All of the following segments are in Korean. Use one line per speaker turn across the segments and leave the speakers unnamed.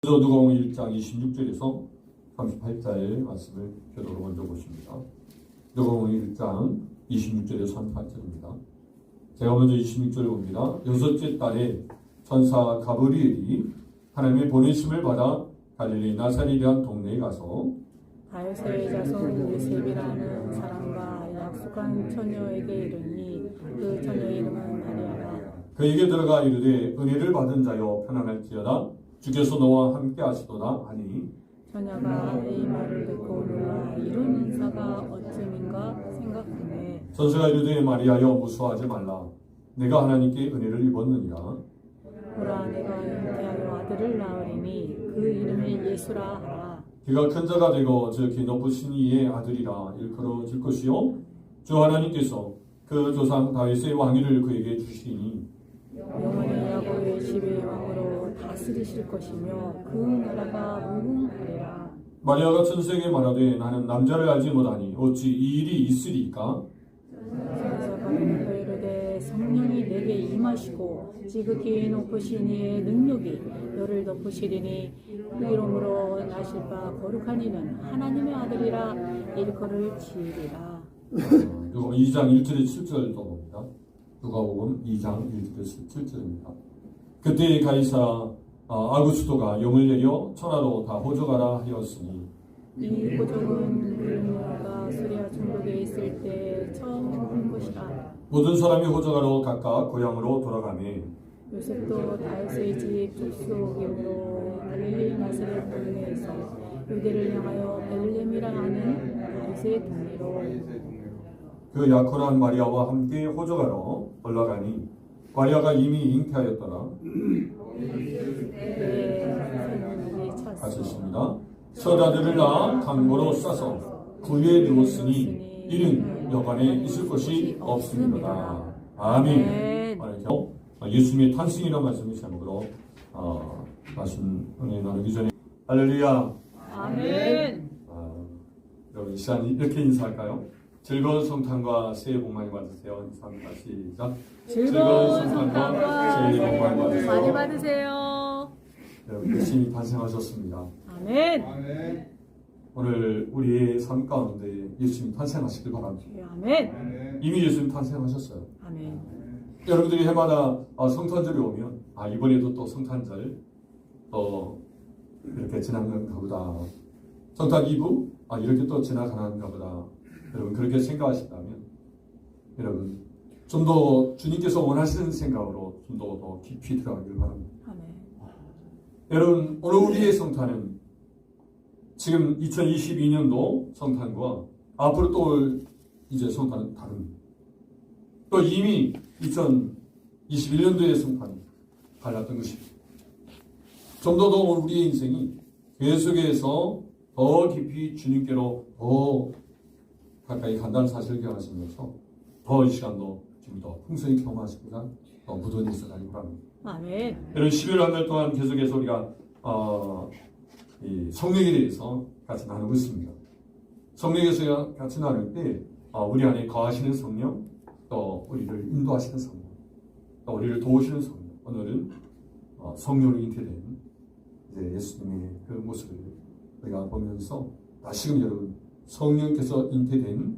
누가복음 1장 26절에서 38절 말씀을 교도로 먼저 보십니다. 누가복음 1장 26절에서 38절입니다. 제가 먼저 26절을 봅니다. 여섯째 달에 천사 가브리엘이 하나님의 보내심을 받아 갈릴리 나사렛이라는 동네에 가서
다윗의 자손 요셉이라는 사람과 약속한 처녀에게 이르니 그 처녀의 이름은 마리아라.
그에게 들어가 이르되 은혜를 받은 자여 편안할지어다 주께서 너와 함께 하시도다 하니
처녀가 이 말을 듣고 놀라 이런 인사가 어찌민가 생각하네.
천사가 이르되 마리아여 무서워하지 말라 내가 하나님께 은혜를 입었느니라.
보라 내가 잉태하여 아들을 낳으리니 그 이름을 예수라 하라.
그가 큰 자가 되고 저 높으신 이의 아들이라 일컬어질 것이요 주 하나님께서 그 조상 다윗의 왕위를 그에게 주시니
영원히 야곱의 집의 왕으로 다스리실 것이며 그 나라가 무궁하리라.
마리아가 천사에게 말하되 나는 남자를 알지 못하니 어찌 이 일이 있으리까?
천사가 이르되 성령이 내게 임하시고 지극히 높으신 이의 능력이 너를 덮으시리니 그 이름으로 나실 바 거룩한 이는 하나님의 아들이라 일컬을지으리라.
누가복음 2장 1절에 7절도 봅니다. 누가복음 2장 1절에서 7절입니다. 그때 가이사 아구스토가 영을 내려 천하로 다 호적하라 하였으니
이 호적은 그가 수리아 총독에 있을 때 처음 한 것이라.
모든 사람이 호적하러 각각 고향으로 돌아가매
요셉도 다윗의 집 족속이므로 갈릴리 나사렛 동네에서 유대를 향하여 베들레헴이라 하는 다윗의 동네로
그 약혼한 마리아와 함께 호적하러 올라가니 마리아가 이미 잉태하였더라. 같이 읽습니다. 첫 아들을 낳아 강보로 싸서 구유에 누웠으니 이는 여관에 있을 것이 없습니다. 아멘. 예수님의 탄생이라는 말씀을 제목으로 말씀 은혜 나누기 전에 할렐루야.
아멘.
여러분 이 시간 이렇게 인사할까요? 즐거운 성탄과 새해 복 많이 받으세요. 인사합니다. 시작.
즐거운 성탄과
새해 복 많이 받으세요.
많이 받으세요.
여러분 예수님이 탄생하셨습니다.
아멘.
오늘 우리의 삶 가운데 예수님 탄생하시길 바랍니다.
아멘.
이미 예수님 탄생하셨어요.
아멘.
여러분들이 해마다 성탄절이 오면 이번에도 또 성탄절 또 이렇게 지나간가 보다. 성탄 이브 이렇게 또 지나가는가 보다. 여러분 그렇게 생각하신다면 여러분 좀 더 주님께서 원하시는 생각으로 좀 더 깊이 들어가길 바랍니다.
아멘.
여러분 오늘 우리의 성탄은 지금 2022년도 성탄과 앞으로 또 올 이제 성탄은 다릅니다. 또 이미 2021년도의 성탄이 달랐던 것입니다. 좀 더 우리의 인생이 계속해서 더 깊이 주님께로 더 가까이 간다는 사실을 기억하시면서 더 이 시간도 좀 더 풍성히 경험하시고자 더 무던히 있어가기 바랍니다.
아멘.
여러분 11월 한 달 동안 계속해서 우리가 이 성령에 대해서 같이 나누고 있습니다. 성령에서 같이 나눌 때 우리 안에 거하시는 성령, 또 우리를 인도하시는 성령, 또 우리를 도우시는 성령. 오늘은 성령으로 잉태된 이제 예수님의 그 모습을 우리가 보면서 다시금 여러분 성령께서 잉태된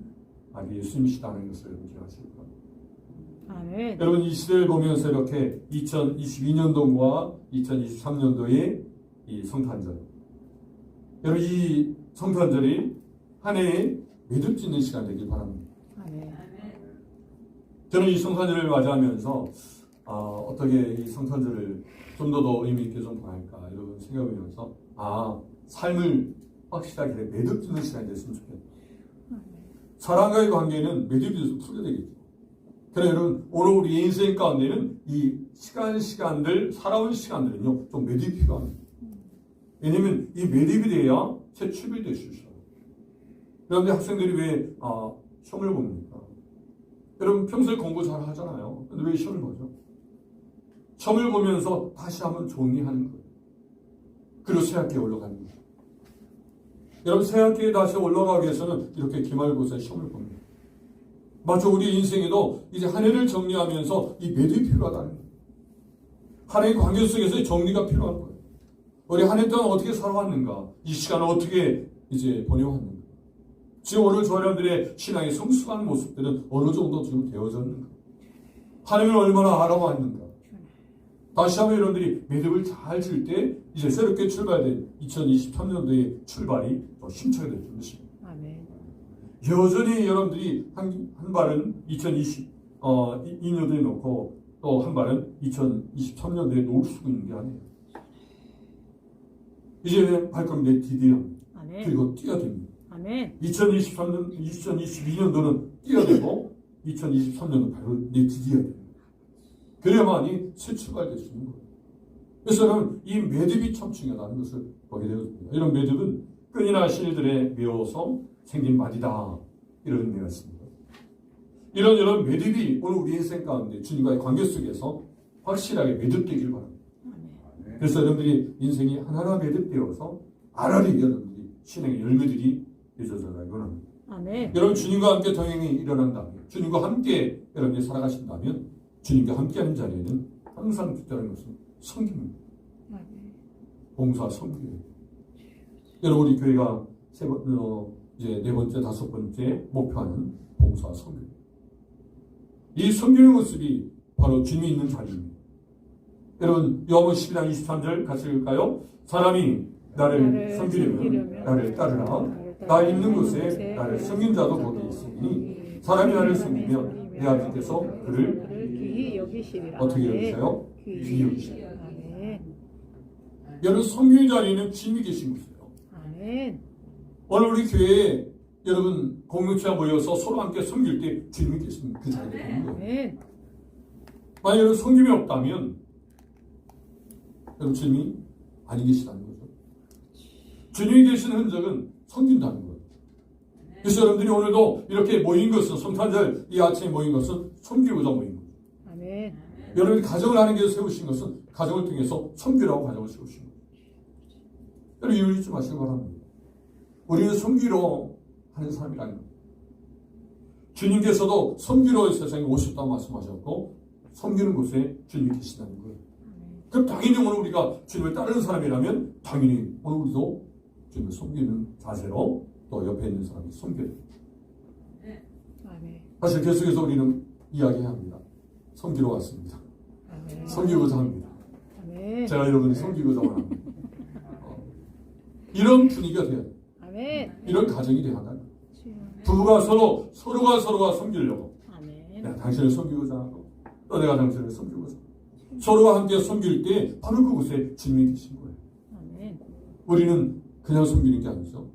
예수님이시다는 것을 기억하시기 바랍니다.
아멘.
여러분 이 시대를 보면서 이렇게 2022년도와 2023년도의 이 성탄절, 여러분 이 성탄절이 한 해에 매듭 짓는 시간 되길 바랍니다.
아멘.
저는 이 성탄절을 맞이하면서 어떻게 이 성탄절을 좀 더 의미 있게 좀 보낼까 이런 생각하면서 삶을 확실하게 매듭 짓는 시간이 됐으면 좋겠다. 사람과의 관계는 매듭이 돼서 풀게 되겠죠. 그래 여러분 오늘 우리 인생 가운데는 이 시간들 살아온 시간들은요 좀 매듭이 필요합니다. 왜냐면 이 매듭이 돼야 새 출발이 될 수 있어요. 그런데 학생들이 왜 시험을 봅니까? 여러분 평소에 공부 잘 하잖아요. 근데 왜 시험을 보죠? 시험을 보면서 다시 한번 정리하는 거예요. 그리고 새 학기에 올라가는 거예요. 여러분 새 학기에 다시 올라가기 위해서는 이렇게 기말고사 시험을 봅니다. 마치 우리 인생에도 이제 한 해를 정리하면서 이 매듭이 필요하다는 거예요. 한 해의 관계 속에서 정리가 필요한 거예요. 우리 한 해 동안 어떻게 살아왔는가? 이 시간을 어떻게 이제 보내왔는가? 지금 오늘 저 여러분들의 신앙의 성숙한 모습들은 어느 정도 지금 되어졌는가? 하나님을 얼마나 알아왔는가? 다시 한번 여러분들이 매듭을 잘 질 때 이제 새롭게 출발된 2023년도의 출발이 더 힘차게 될 것입니다.
아멘.
여전히 여러분들이 한 발은 2022년도에 놓고 또 한 발은 2023년도에 놓을 수 있는 게 아니에요. 이제 발걸음 내디뎌야 합니다.
아멘.
그리고 뛰어야 됩니다.
아멘.
2022년도는 뛰어야 되고 2023년도 바로 내디뎌야 됩니다. 그래야만이 새 출발될 수 있는 거예요. 그래서 여러분 이 매듭이 참 중요하다는 것을 보게 되었습니다. 이런 매듭은 끈이나 실들에 메어서 생긴 말이다. 이런 의미가 있습니다. 이런 매듭이 오늘 우리 인생 가운데 주님과의 관계 속에서 확실하게 매듭되길 바랍니다.
아멘.
그래서 여러분들이 인생이 하나하나 매듭되어서 알알이 여러분들이 신앙의 열매들이 맺어져가기 원합니다.
아멘.
여러분 주님과 함께 동행이 일어난다면 주님과 함께 여러분이 살아가신다면 주님과 함께하는 자리에는 항상 붙다는 것은 섬깁니다. 봉사 섬기는. 여러분 우리 교회가 이제 네 번째, 다섯 번째 목표하는 봉사 섬김. 이 섬김의 모습이 바로 주님이 있는 자리입니다. 여러분 요한복음 12장 23절 같이 읽을까요? 사람이 나를 섬기려면 나를 따르라. 나 있는 곳에 나를 섬긴 자도 거기 있으니 사람이 나를 섬기면 내 아버지께서 그를
귀히 여기시리라.
어떻게 여기세요? 귀히 여기시리라.
아멘.
여러분 섬김의 자리에는 주님이 계신 곳이에요.
아멘.
오늘 우리 교회에 여러분 공동체가 모여서 서로 함께 섬길 때 주님이 계신 그 자리가 되는 거예요.
아멘.
만약 여러분 섬김이 없다면 여러분 주님이 아니 계시다는 거죠. 주님이 계시는 흔적은 섬긴다는 거예요. 그래서 여러분들이 오늘도 이렇게 모인 것은 성탄절 이 아침에 모인 것은 섬기고자 모인 거예요.
아멘.
여러분이 가정을 하는 게 세우신 것은 가정을 통해서 섬기라고 가정을 세우신 거예요. 여러분 이유를 잊지 마시기 바랍니다. 우리는 섬기러 하는 사람이라는 거예요. 주님께서도 섬기러 세상에 오셨다고 말씀하셨고 섬기는 곳에 주님이 계시다는 거예요. 그럼 당연히 오늘 우리가 주님을 따르는 사람이라면 당연히 오늘 우리도 주님을 섬기는 자세로 또 옆에 있는 사람을 섬겨야 돼요.
아멘.
사실 계속해서 우리는 이야기해야 합니다. 섬기러 왔습니다.
아멘.
섬기고자 합니다.
아멘.
제가 여러분이 섬기고자 합니다. 이런 분위기가 돼야 돼요.
아멘.
이런 가정이 돼야 한다. 부부가 서로가 섬기려고.
아멘.
내가 당신을 섬기고자 하고 또 내가 당신을 섬기고자 하고 서로가 함께 섬길 때 바로 그곳에 주님이 계신 거예요.
아멘.
우리는 그냥 섬기는 게 아니죠.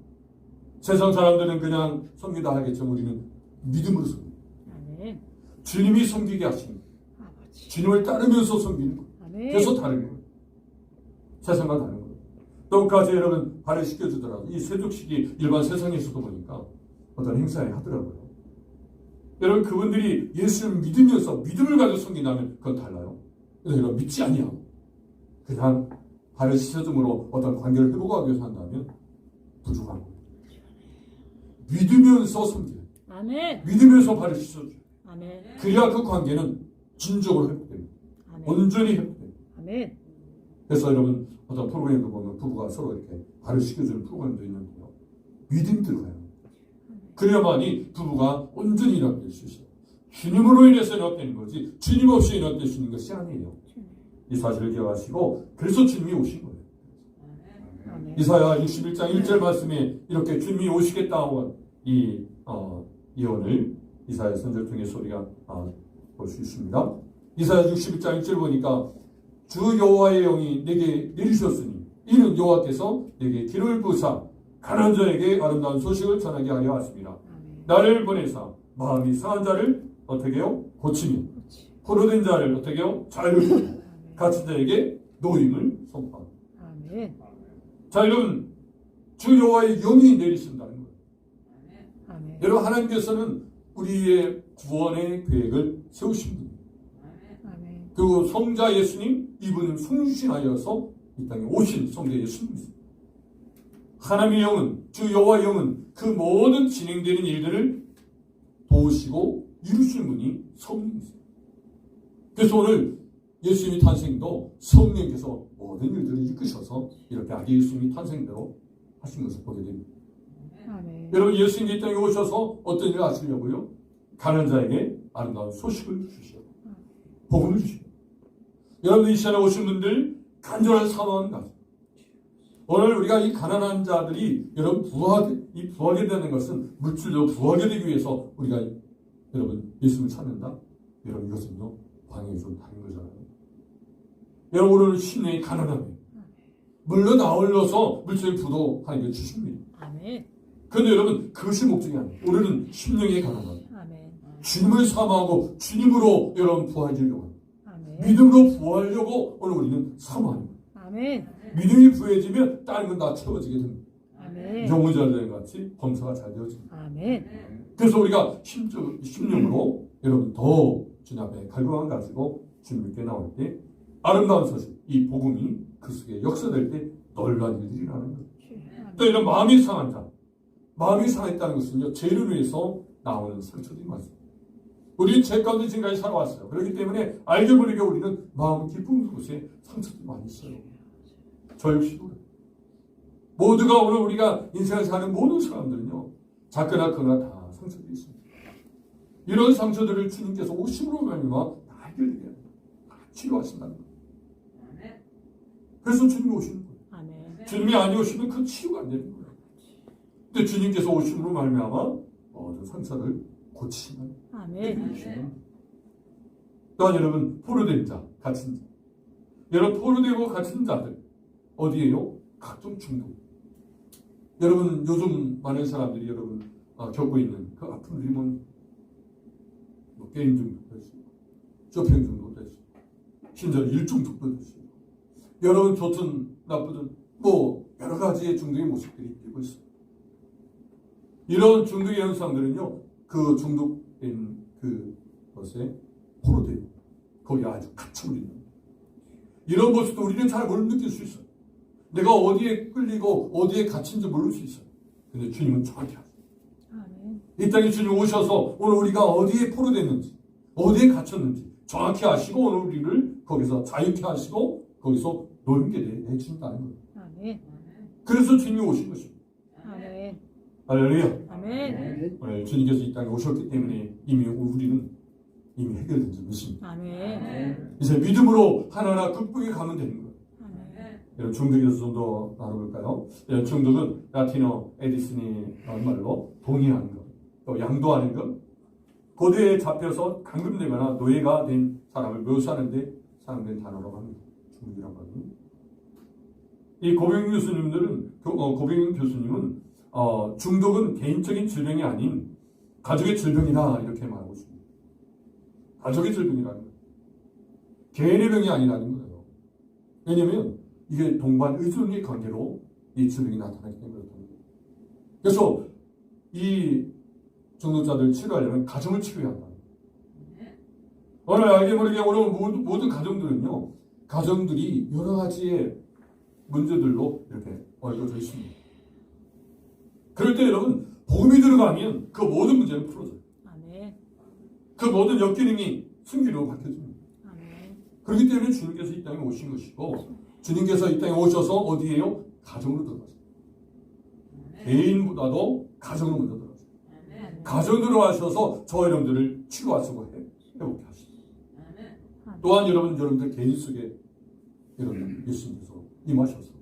세상 사람들은 그냥 섬기다 하겠지만 우리는 믿음으로 섬깁니다.
아멘.
주님이 섬기게 하시는 거예요.
아버지.
주님을 따르면서 섬기는 거예요.
아멘.
그래서 다른 거예요. 세상과 다른 거예요. 똑같이 여러분 발을 씻겨주더라도 이 세족식이 일반 세상에서도 보니까 어떤 행사에 하더라고요. 여러분 그분들이 예수를 믿으면서 믿음을 가지고 섬긴다면 그건 달라요. 그래서 여러분 믿지 아니야. 그냥 발을 씻어줌으로 어떤 관계를 회복하기 위해서 한다면 부족한 거예요. 믿으면서 섬겨요.
아멘.
믿으면서 발을 씻어줘요.
아멘.
그래야 그 관계는 진정으로 회복됩니다.
아멘.
온전히 회복됩니다.
아멘.
그래서 여러분 어떤 프로그램도 보면 부부가 서로 이렇게 발을 씻겨주는 프로그램도 있는데요. 믿음이 들어가요. 그래야만이 부부가 온전히 연합될 수 있어요. 주님으로 인해서 연합되는 거지 주님 없이 연합될 수 있는 것이 아니에요. 이 사실을 기억하시고 그래서 주님이 오신 거예요.
아멘.
이사야 61장 1절 말씀에 이렇게 주님이 오시겠다고 이 예언을 이사야 선지자를 통해서 우리가 볼 수 있습니다. 이사야 61장 1절 보니까 주 여호와의 영이 내게 내리셨으니 이는 여호와께서 내게 기름을 부으사 가난한 자에게 아름다운 소식을 전하게 하려 하십니다.
아멘.
나를 보내사 마음이 상한 자를 어떻게 해요? 고치며 포로된 자를 어떻게 해요? 자유를 갇힌 자에게 노임을 선포하고.
아멘.
자 여러분 주 여호와의 영이 내리신다는 거예요.
아멘.
여러분 하나님께서는 우리의 구원의 계획을 세우신 분입니다.
아멘.
그리고 성자 예수님 이분은 성신하여서 이 땅에 오신 성자 예수님입니다. 하나님의 영은 주 여호와의 영은 그 모든 진행되는 일들을 도우시고 이루시는 분이 성령이세요. 그래서 오늘 예수님의 탄생도 성령께서 모든 일들을 이끄셔서 이렇게 아기 예수님이 탄생대로 하신 것을 보게 됩니다.
아멘.
여러분 예수님이 이 땅에 오셔서 어떤 일을 하시려고요? 가난한 자에게 아름다운 소식을 주시고 복음을 주시고 여러분 이 시간에 오신 분들 간절한 사모함 가지고 오늘 우리가 이 가난한 자들이 여러분 부하게 되는 것은 물질로 부하게 되기 위해서 우리가 여러분 예수님을 찾는다? 여러분 이것은요 방향이 좀 다른 거잖아요. 여러분 오늘 심령이 가난합니다. 물론 아울러서 물질의 부도 하나님께 주십니다.
아멘.
그런데 여러분 그것이 목적이 아니에요. 우리는 심령이 가난합니다.
아멘.
주님을 사모하고 주님으로 여러분 부하해지려고 합니다.
아멘.
믿음으로 부하하려고 오늘 우리는 사모합니다.
아멘.
믿음이 부해지면 다른 건 다 채워지게 됩니다.
아멘.
영혼이 잘 되는 것 같이 범사가 잘 되어집니다.
아멘.
그래서 우리가 심령으로 여러분 더 주님 앞에 갈망을 가지고 주님께 나올 때 아름다운 소식, 이 복음이 그 속에 역사될 때 놀라운 일들이 일어나는 거예요. 또 이런 마음이 상한 자, 마음이 상했다는 것은요 죄를 위해서 나오는 상처들이 많습니다. 우리는 죄 가운데 지금까지 살아왔어요. 그렇기 때문에 알게 모르게 우리는 마음 깊은 곳에 상처들이 많이 있어요. 저 역시도 그래요. 모두가 오늘 우리가 인생을 사는 모든 사람들은요 작거나 크거나 다 상처들이 있습니다. 이런 상처들을 주님께서 오심으로 말미암아 다 해결되게 합니다. 치료하신다는 거예요. 그래서 주님이 오시는 거예요.
아멘.
주님이 아니 오시면 그 치유가 안 되는 거예요. 근데 주님께서 오심으로 말미암아 모든 상처를 고치시는
아멘.
또한 여러분 포로된 자, 갇힌 자 여러분 포로되고 갇힌 자들 어디에요? 각종 중독. 여러분 요즘 많은 사람들이 여러분 겪고 있는 그 아픔들이 뭐 게임 중독도 있어요. 쇼핑 중독도 있어요. 심지어 일 중독도 있어요. 여러분 좋든 나쁘든 뭐 여러 가지의 중독의 모습들이 되고 있어요. 이런 중독의 현상들은요 그 중독된 그것에 포로되고 거기에 아주 갇혀버리는 이런 모습도 우리는 잘 못 느낄 수 있어요. 내가 어디에 끌리고 어디에 갇힌지 모를 수 있어요. 근데 주님은 정확히 아세요.
아멘.
이 땅에 주님 오셔서 오늘 우리가 어디에 포로됐는지 어디에 갇혔는지 정확히 아시고 오늘 우리를 거기서 자유케 하시고 거기서 놀게 해주신다는 거예요.
아멘.
그래서 주님이 오신 것입니다.
아멘.
할렐루야.
아멘.
오늘 주님께서 이 땅에 오셨기 때문에 이미 우리는 이미 해결된 줄 믿습니다.
아멘.
이제 믿음으로 하나하나 극복해 가면 되는 거예요.
아멘.
여러분 중독에 대해서 좀 더 알아볼까요? 중독은 라틴어 에디슨이 말로 동의하는 것, 또 양도하는 것, 고대에 잡혀서 감금되거나 노예가 된 사람을 묘사하는데 사용된 단어라고 합니다. 중독이라고 합니다. 이 고병 교수님은 중독은 개인적인 질병이 아닌 가족의 질병이다 이렇게 말하고 있습니다. 가족의 질병이라는 거예요. 개인의 병이 아니라는 거예요. 왜냐하면 이게 동반 의존의 관계로 이 질병이 나타나기 때문에 그렇습니다. 그래서 이 중독자들을 치료하려면 가정을 치료해야 한다. 오늘 알게 모르게 오늘 모든 가정들은요, 가정들이 여러 가지의 문제들로 이렇게 얽혀져 있습니다. 그럴 때 여러분 복음이 들어가면 그 모든 문제는 풀어져요.
아멘.
그 모든 역기능이 승기로 바뀌어집니다.
아멘.
그렇기 때문에 주님께서 이 땅에 오신 것이고 주님께서 이 땅에 오셔서 어디에요? 가정으로 들어가세요. 개인보다도 가정으로 먼저 들어가세요. 가정 들어가셔서 저 여러분들을 치료하시고 회복해 하시고 또한 여러분들 개인 속에 여러분 예수님께서 임하셔서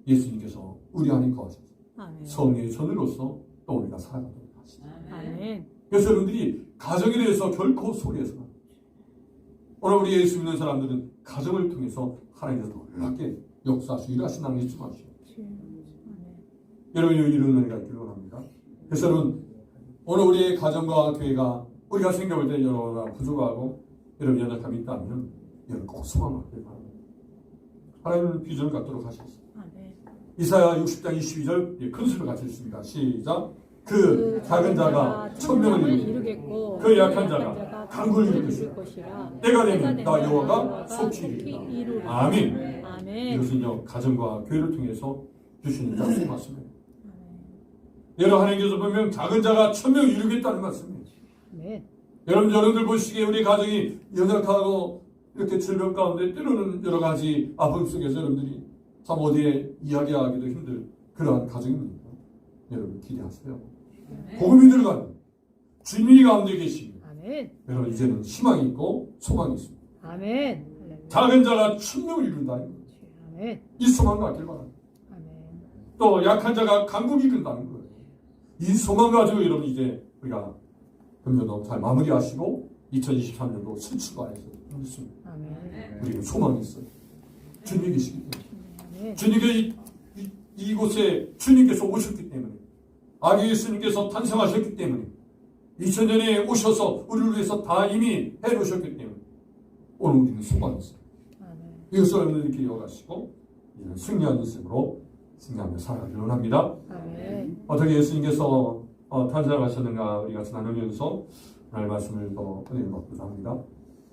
예수님께서 우리 안에 거하셔서
아멘.
성령의 손으로서 또 우리가 살아가도록 하시죠.
아멘.
그래서 여러분들이 가정에 대해서 결코 소리해서는 안 돼요. 오늘 우리 예수 믿는 사람들은 가정을 통해서 하나님께서 놀랍게 역사하시고 일하신다는 게 주마시오. 여러분 이런 은혜가 있기를 원합니다. 그래서 여러분 오늘 우리의 가정과 교회가 우리가 생각할 때 여러 부족하고 여러분 연약함이 있다면 여러분 꼭 소망하길 바랍니다. 하나님은 비전을 갖도록 하셨습니다. 이사야 60장 22절 큰 수를 같이 읽습니다. 시작. 그 작은 자가 1000명을 이루겠고 그 약한 자가 강구를 이룰 것이라. 때가 되면 나 여호와가 속히 이루리라. 아멘. 이것은요 가정과 교회를 통해서 주시는 약속의 말씀입니다. 여러분 하나님께서 보면 작은 자가 1000명을 이루겠다는 말씀입니다. 여러분들 보시기에 우리 가정이 연약하고 이렇게 질병 가운데 때로는 여러 가지 아픔 속에서 여러분들이 참 어디에 이야기하기도 힘들 그러한 가정입니다. 여러분 기대하세요. 복음이 들어가는 주님이 가운데 계시니
아멘.
여러분 이제는 희망이 있고 소망이 있습니다.
아멘.
작은 자가 천명을 이룬다.
아멘.
이 소망 갖길 바랍니다.
아멘.
또 약한 자가 강국이 이룬다는 거예요. 이 소망 가지고 여러분 이제 우리가 금년도 잘 마무리하시고 2023년도 새 출발해서 있습니다.
아멘.
우리는 소망이 있어요. 주님이 계시기 때문에.
아멘.
주님께 이곳에 주님께서 오셨기 때문에 아기 예수님께서 탄생하셨기 때문에 2000년에 오셔서 우리를 위해서 다 이미 해놓으셨기 때문에 오늘 우리는 소망이 있어요.
아멘.
이것을 여러분들께 이어가시고 이제는 승리한 인생으로 승리하며 살아가기를 원합니다.
아멘.
어떻게 예수님께서 탄생하셨는가 우리가 나누면서 오늘 말씀을 더 은혜를 받고자 합니다.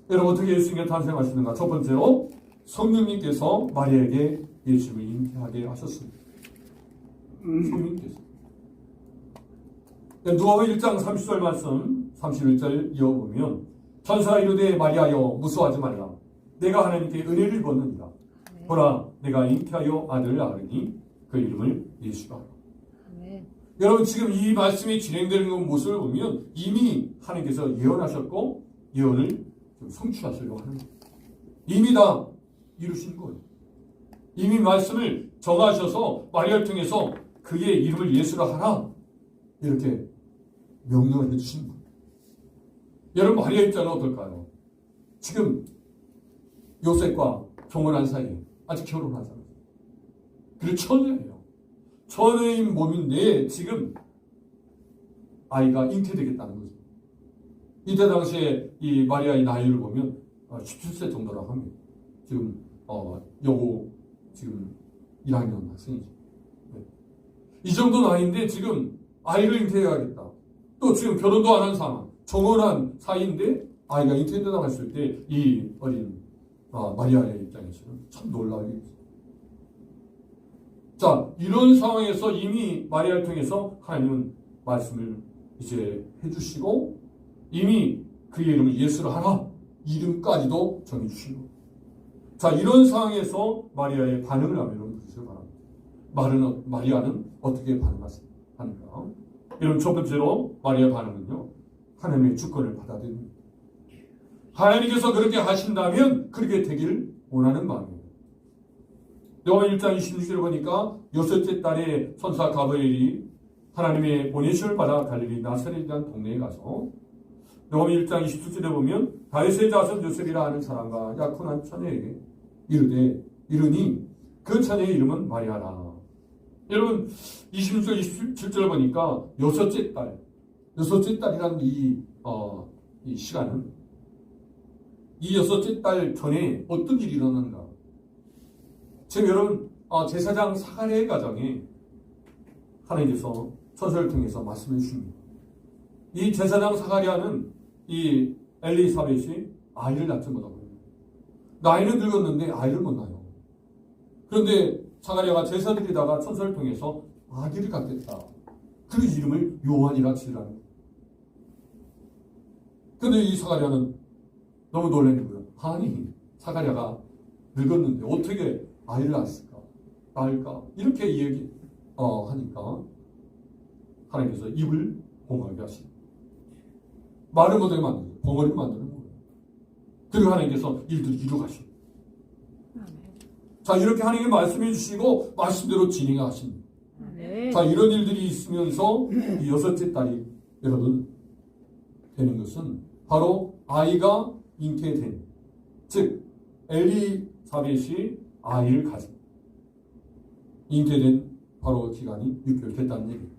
여러분 어떻게 예수님께서 탄생하셨는가? 첫 번째로 성령님께서 마리아에게 예수님을 잉태하게 하셨습니다. 성령님께서 누가복음 1장 30절 말씀 31절 이어보면 천사가 이르되 마리아여 무서워하지 말라 내가 하나님께 은혜를 입었느니라 보라 내가 잉태하여 아들을 낳으니 그 이름을 예수라.
아멘.
여러분 지금 이 말씀이 진행되는 모습을 보면 이미 하나님께서 예언하셨고 예언을 좀 성취하시려고 하는 거예요. 이미 다 이루신 거예요. 이미 말씀을 정하셔서 마리아를 통해서 그의 이름을 예수라 하라 이렇게 명령을 해주신 거예요. 여러분 마리아 입장은 어떨까요? 지금 요셉과 동원한 사이에 아직 결혼하지 않았어요. 그리고 처녀예요. 처녀인 몸인데 지금 아이가 잉태되겠다는 거죠. 이때 당시에 이 마리아의 나이를 보면 17세 정도라고 합니다. 지금 여고 지금 1학년 학생이죠. 네. 이 정도 나이인데 지금 아이를 잉태해야겠다. 또 지금 결혼도 안 한 상황, 정혼한 사이인데 아이가 잉태된다고 했을 때 이 어린 마리아의 입장에서는 참 놀라겠죠. 자, 이런 상황에서 이미 마리아를 통해서 하나님은 말씀을 이제 해주시고 이미 그의 이름을 예수를 하라 이름까지도 정해주신 거예요. 자, 이런 상황에서 마리아의 반응을 하면 보시기 바랍니다. 마리아는 어떻게 반응하는가? 여러분 첫 번째로 마리아의 반응은요. 하나님의 주권을 받아들입니다. 하나님께서 그렇게 하신다면 그렇게 되기를 원하는 마음이에요. 요한복음 1장 26절을 보니까 여섯째 달에 천사 가브리엘이 하나님의 보내심을 받아 갈릴리 나사렛이라는 동네에 가서 요한복음 1장 27절에 보면 다윗의 자손 요셉이라 하는 사람과 약혼한 처녀에게 이르니 그 처녀의 이름은 마리아라. 여러분 26절 27절을 보니까 여섯째 달이라는 이 시간은 이 여섯째 달 전에 어떤 일이 일어났는가? 지금 여러분 제사장 사가랴의 가정에 하나님께서 천사를 통해서 말씀해 주십니다. 이 제사장 사가랴는 이 엘리사벳이 아이를 낳지 못하고 나이는 늙었는데 아이를 못 낳아요. 그런데 사가랴가 제사 드리다가 천사를 통해서 아기를 갖겠다. 그 이름을 요한이라 지으라는 거예요. 그런데 이 사가랴는 너무 놀라는 거예요. 아니 사가랴가 늙었는데 어떻게 아이를 낳을까? 이렇게 하니까 하나님께서 입을 봉하게 하시고 말을 못하게 만들고 벙어리를 만드는 거예요. 그리고 하나님께서 일들을 이루가시고 자 이렇게 하나님이 말씀해 주시고 말씀대로 진행하십니다. 자 이런 일들이 있으면서 이 여섯째 딸이 여러분 되는 것은 바로 아이가 잉태된 즉 엘리사벳이 아이를 가진 잉태된 바로 기간이 6개월 됐다는 얘기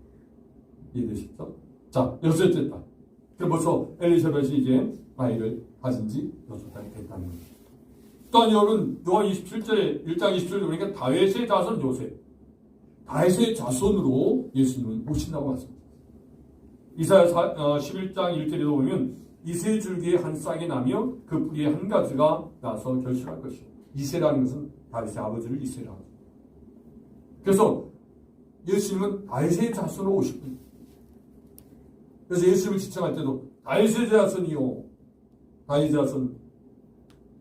이해되시죠? 자 여섯째 딸 그럼 벌써 엘리사벳이 이제 아이를 가진 지 6달이 됐다는 거예요. 또한 여러분 요한 27절에 1장 27절에 보니까 다윗의 자손 요셉 다윗의 자손으로 예수님은 오신다고 하십니다. 이사야 11장 1절에도 보면 이세 줄기에 한 싹이 나며 그 뿌리에 한 가지가 나서 결실할 것이요. 이세라는 것은 다윗의 아버지를 이세라 하죠. 그래서 예수님은 다윗의 자손으로 오실 분입니다. 그래서 예수님을 지칭할 때도 다윗의 자손이요 다윗의 자손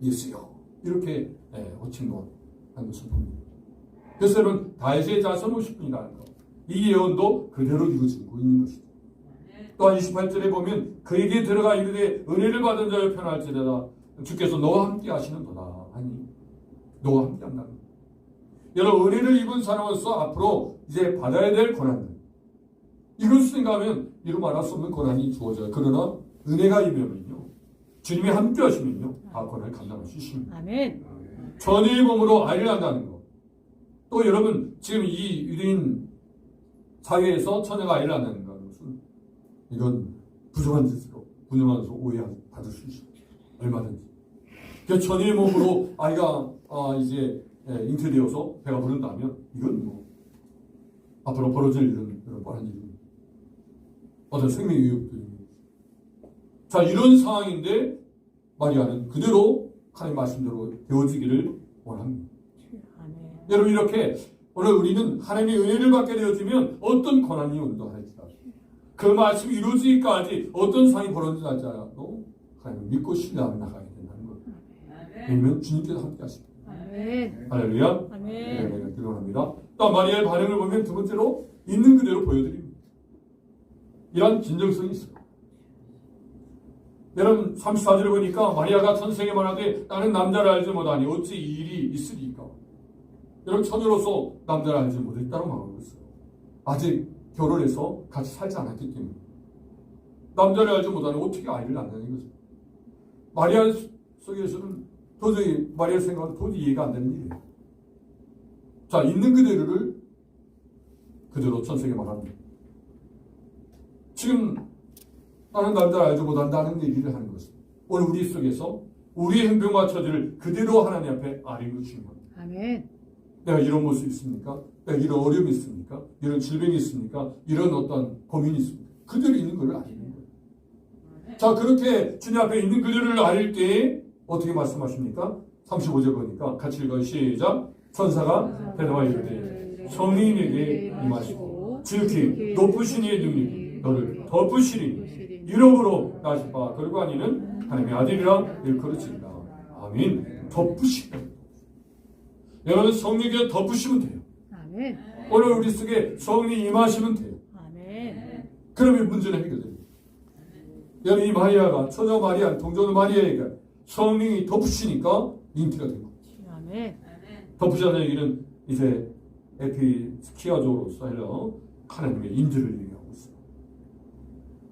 예수여 이렇게 호칭도 한 것을 봅니다. 그래서 여러분 다윗의 자손 50분이라는 것, 이 예언도 그대로 이루어지고 있는 것이죠. 또한 28절에 보면 그에게 들어가 이르되 은혜를 받은 자여 편할지라다 주께서 너와 함께 하시는도다 하니 너와 함께 한다는 거예요. 여러분 은혜를 입은 사람으로서 앞으로 이제 받아야 될 고난들, 이걸 생각하면 이루 말할 수 없는 고난이 주어져요. 그러나 은혜가 임하면요, 주님이 함께 하시면요, 다 고난을 감당할 수 있습니다.
아멘.
전의 몸으로 아이를 낳는다는 것. 또 여러분 지금 이 유대인 사회에서 처녀가 아이를 낳는다는 것은 이건 부정한 짓으로 분명하면서 오해받을 수 있어요. 얼마든지. 그래서 전의 몸으로 아이가 이제 잉태되어서 배가 부른다면 이건 뭐 앞으로 벌어질 일은 뻔한 일입니다. 어떤 생명의 위협들입니다. 자, 이런 상황인데 마리아는 그대로 하나님 말씀대로 되어지기를 원합니다.
아멘.
여러분 이렇게 오늘 우리는 하나님의 은혜를 받게 되어지면 어떤 고난이 온다 할지라도 그 말씀이 이루어지기까지 어떤 상황이 벌어질지라도 하나님을 믿고 신뢰하며 나가야 된다는 것. 왜냐하면 주님께서 함께 하십니다.
아멘.
할렐루야.
아멘.
네, 기도합니다. 또 마리아의 반응을 보면 두 번째로 있는 그대로 보여드립니다. 이런 진정성이 있어요. 여러분 34절을 보니까 마리아가 천생에 말하되 나는 남자를 알지 못하니 어찌 이 일이 있으리까. 여러분 처녀로서 남자를 알지 못했다고 말하고 있어요. 아직 결혼해서 같이 살지 않았기 때문에 남자를 알지 못하니 어떻게 아이를 낳느냐는 거죠. 마리아 속에서는 도저히 마리아 생각은 도저히 이해가 안 되는 일이에요. 자, 있는 그대로를 그대로 천생에 말합니다. 지금 나는 남자를 알지 못한다는 얘기를 하는 것은 오늘 우리 속에서 우리의 행동과 처지를 그대로 하나님 앞에 아뢰는 것이 중요합니다.
아멘.
내가 이런 모습이 있습니까? 내가 이런 어려움이 있습니까? 이런 질병이 있습니까? 이런 어떤 고민이 있습니까? 그대로 있는 것을 아뢰는 거예요. 자, 그렇게 주님 앞에 있는 그대로를 아뢰 때 어떻게 말씀하십니까? 35절 보니까 같이 읽어요. 시작. 천사가 대답하여 이르되 성령이 내게 임하시고 지극히 높으신 이의 능력이 너를 덮으시리니 이름으로 나실 바 그리고 아니는 하나님의 아들이라 일컬어지리라. 아멘. 덮으시다. 여러분 성령이 덮으시면 돼요.
아멘.
오늘 우리 속에 성령이 임하시면 돼요.
아멘.
그러면 문제는 해결됩니다. 여러분 이 마리아가 처녀 마리아 동정녀 마리아에게 성령이 덮으시니까 잉태가 된 거예요.
아멘.
덮으시다는 얘기는 이제 에피스키아조로서 해서 하나님의 임재를 얘기하고 있어요.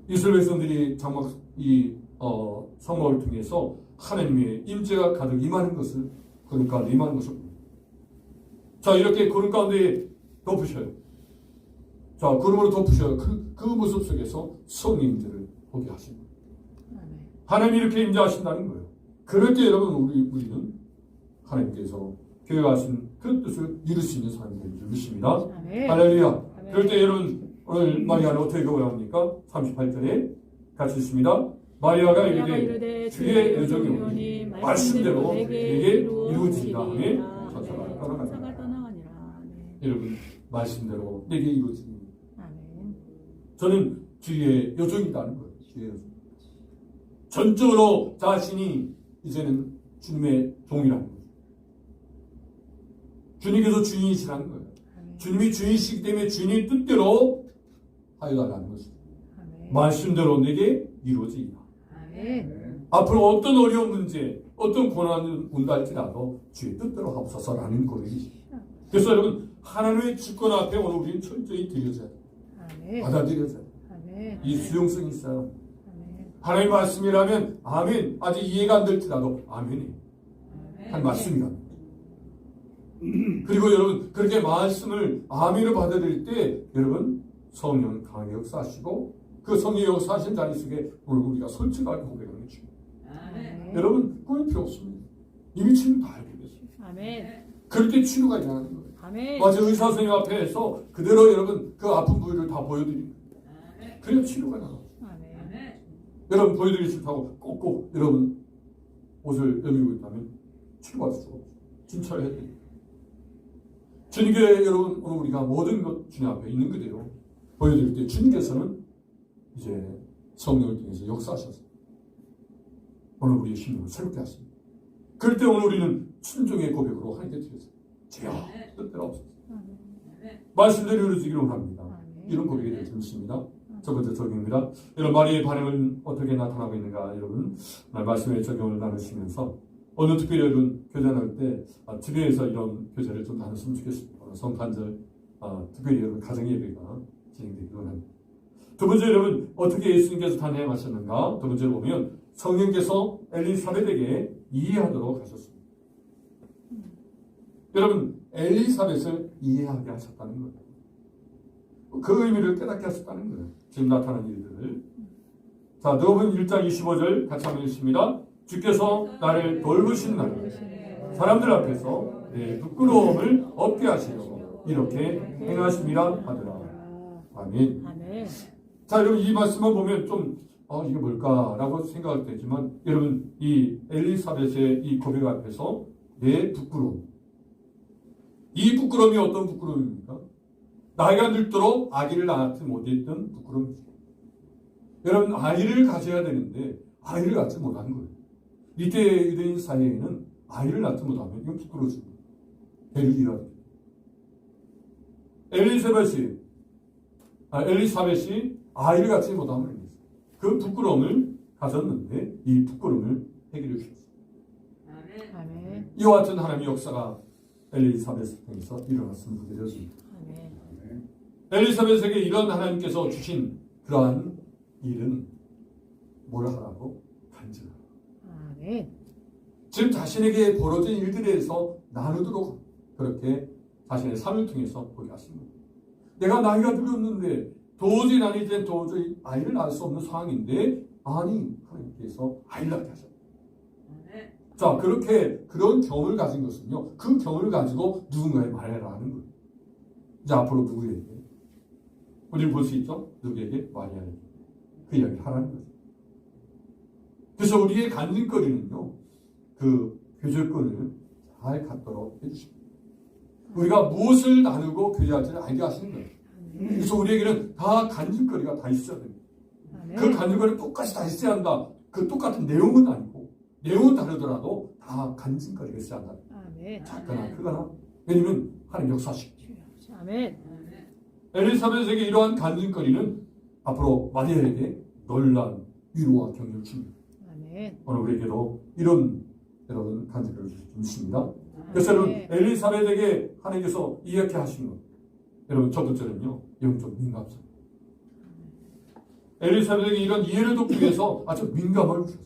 이스라엘 백성들이 장막 성막을 통해서 하나님의 임재가 가득 임하는 것을 구름 가운데 임하는 것을 봅니다. 자, 이렇게 구름 가운데 덮으셔요. 자, 구름으로 덮으셔요. 그 모습 속에서 성령 임재를 보게 하십니다. 하나님이 이렇게 임재하신다는 거예요. 그럴 때 여러분 우리는 하나님께서 계획하신 그 뜻을 이룰 수 있는 사람이 되는 줄 믿습니다. 할렐루야. 그럴 때 여러분 오늘 마리아는 어떻게 고백합니까? 38절에 같이 있습니다. 마리아가 이르되 주의 여정이 오니 말씀대로 내게 이루어지리라 하며 천사가 떠나가니라. 여러분 말씀대로 내게 이루어지리라. 저는 주의 여정이라는 거예요. 주의 여정. 전적으로 자신이 이제는 주님의 종이라는 거예요. 주님께서 주인이시라는 거예요. 주님이 주인이시기 때문에 주님의 뜻대로 하여달라는 것입니다. 말씀대로 내게 이루어지리라. 앞으로 어떤 어려운 문제, 어떤 고난이 온다 할지라도 주의 뜻대로 하옵소서라는 고백이죠. 그래서 여러분 하나님의 주권 앞에 오늘 우리는 철저히 드려져야 돼요. 받아들여져야 돼요. 이 수용성이 있어요. 하나님의 말씀이라면 아멘. 아직 이해가 안 될지라도 아멘이 한 말씀이랍니다. 그리고 여러분 그렇게 말씀을 아멘을 받아들일 때 여러분 성령 강하게 역사하시고 그 성령 역사하신 자리 속에 오늘 우리가 솔직하게 고백하는 것입니다. 여러분 꾸밀 필요 없습니다. 이미 치료 다 알고 계세요. 그럴 때 치료가 일어나는 거예요. 마치 의사 선생님 앞에서 그대로 여러분 그 아픈 부위를 다 보여드립니다. 그래야 치료가 나와요. 여러분 보여드리기 싫다고 꼭꼭 여러분 옷을 여미고 있다면 치료받을 수가 없어요. 진찰을 해야 됩니다. 주님께 여러분 오늘 우리가 모든 것 주님 앞에 있는 그대로 보여드릴 때 주님께서는 이제 성령을 통해서 역사하셔서 오늘 우리의 심령을 새롭게 하십니다. 그럴 때 오늘 우리는 순종의 고백으로 하나님께 드렸어요. 주여 뜻대로 없어서 말씀대로 이루어지기를 원합니다. 이런 고백이 될 수 있습니다. 첫 번째 적용입니다. 여러분 마리아의 반응은 어떻게 나타나고 있는가 여러분 말씀의 적용을 나누시면서 어느 특별히 여러분 교제 나눌 때 집에서 이런 교제를 좀 나눴으면 좋겠습니다. 성탄절 특별히 여러분 가정 예배가 진행되기를 원합니다. 두 번째 여러분 어떻게 예수님께서 탄생하셨는가 두 번째로 보면 성령께서 엘리사벳에게 이해하도록 하셨습니다. 여러분 엘리사벳을 이해하게 하셨다는 거예요. 그 의미를 깨닫게 하셨다는 거예요. 지금 나타난 일들을. 자, 누가복음 1장 25절 같이 한번 읽습니다. 주께서 나를 돌보신 날 사람들 앞에서 내 부끄러움을 없게 하시려고 이렇게 행하심이라 하더라. 아멘. 자, 여러분 이 말씀을 보면 좀 이게 뭘까라고 생각할 때지만 여러분 이 엘리사벳의 이 고백 앞에서 내 부끄러움 이 부끄러움이 어떤 부끄러움입니까? 나이가 늙도록 아기를 낳지 못했던 부끄러움이죠. 여러분 아이를 가져야 되는데 아이를 낳지 못한 거예요. 이때 유대인 사회에는 아이를 낳지 못하면 이건 부끄러워집니다. 벨기가 엘리사벳이 아이를 갖지 못함을 그 부끄러움을 가졌는데 이 부끄러움을 해결해 주셨습니다. 아멘. 이와 같은 하나님의 역사가 엘리사벳을 통해서 일어났음을 보게 되었습니다. 엘리사벳에게 이런 하나님께서 주신 그러한 일은 뭐라 하라고? 간증하라. 지금 자신에게 벌어진 일들에 대해서 나누도록 그렇게 자신의 삶을 통해서 보게 하십니다. 내가 나이가 들었는데 도저히 나는 이제 도저히 아이를 낳을 수 없는 상황인데 아니 하나님께서 아이를 낳게 하셨다. 자 그렇게 그런 경험을 가진 것은요. 그 경험을 가지고 누군가에 말해라 하는 거예요. 이제 앞으로 누구에게? 우리는 볼 수 있죠? 누구에게? 마리아에게. 그 이야기를 하라는 거죠. 그래서 우리의 간증거리는요. 그 교제권을 잘 갖도록 해주십니다. 우리가 무엇을 나누고 교제할지를 알게 하시는 거예요. 그래서 우리에게는 다 간증거리가 다 있어야 됩니다. 그 간증거리는 똑같이 다 있어야 한다. 그 똑같은 내용은 아니고 내용은 다르더라도 다 간증거리가 있어야 한다. 작거나 크거나 왜냐면 하나님 역사시키죠. 아멘. 엘리사벳에게 이러한 간증거리는 앞으로 마리아에게 놀란 위로와 격려를 줍니다. 오늘 우리에게도 이런 여러분 간증을 주십니다. 그래서 여러분 엘리사벳에게 하나님께서 이렇게 하신 것 여러분 첫 번째는요 영적 민감성. 엘리사벳에게 이런 이해를 돕기 위해서 아주 민감을 주셨어요.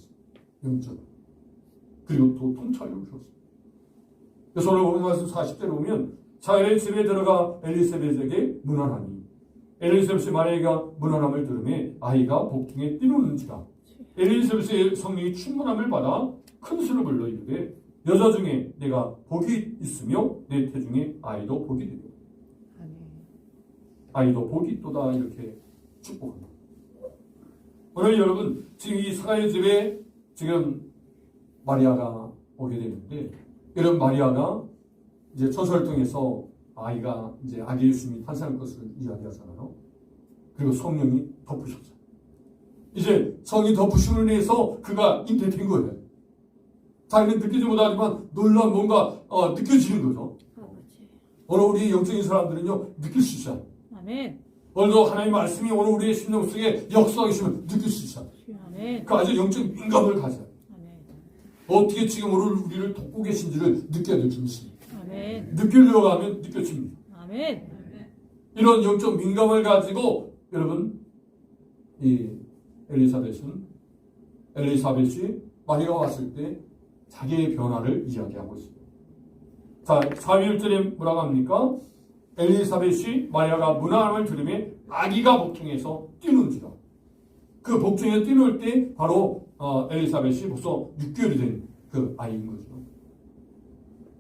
영적 그리고 또 통찰을 주셨어요. 그래서 오늘 보면 말씀 40절에 보면 자엘의 집에 들어가 엘리사벳에게 문안하니 엘리사벳이 마리아가 문안함을 들으매 아이가 복중에 뛰노는지라 엘리사벳의 성령이 충만함을 받아 큰 소리로 불러 이르되 여자 중에 내가 복이 있으며 내 태중에 아이도 복이 되리라. 아이도 복이 있도다 이렇게 축복합니다. 오늘 여러분 지금 이 사가의 집에 지금 마리아가 오게 되는데 여러분 마리아가 이제 천사를 통해서 아이가 이제 아기 예수님이 탄생할 것을 이야기하잖아요. 그리고 성령이 덮으셨어요. 이제 성이 덮으심을 인해서 그가 잉태된 거예요. 자기는 느끼지 못하지만 놀라운 뭔가 느껴지는 거죠. 오늘 우리 영적인 사람들은요 느낄 수 있어요. 아멘. 오늘도 하나님의 말씀이 오늘 우리의 심령 속에 역사하시면 느낄 수 있어요. 아멘. 그 아주 영적 민감을 가져요. 아멘. 어떻게 지금 오늘 우리를 돕고 계신지를 느껴야 될 줄 믿습니다. 아멘. 느끼려고 하면 느껴집니다. 아멘. 이런 영적 민감을 가지고 여러분 이 엘리사벳이 마리아가 왔을 때 자기의 변화를 이야기하고 있습니다. 자, 4일절에 뭐라고 합니까? 엘리사벳이 마리아가 문안함을 들으며 아기가 복중에서 뛰는지라. 그 복중에 뛰놀 때 바로 엘리사벳이 벌써 6개월이 된 그 아이인 거죠.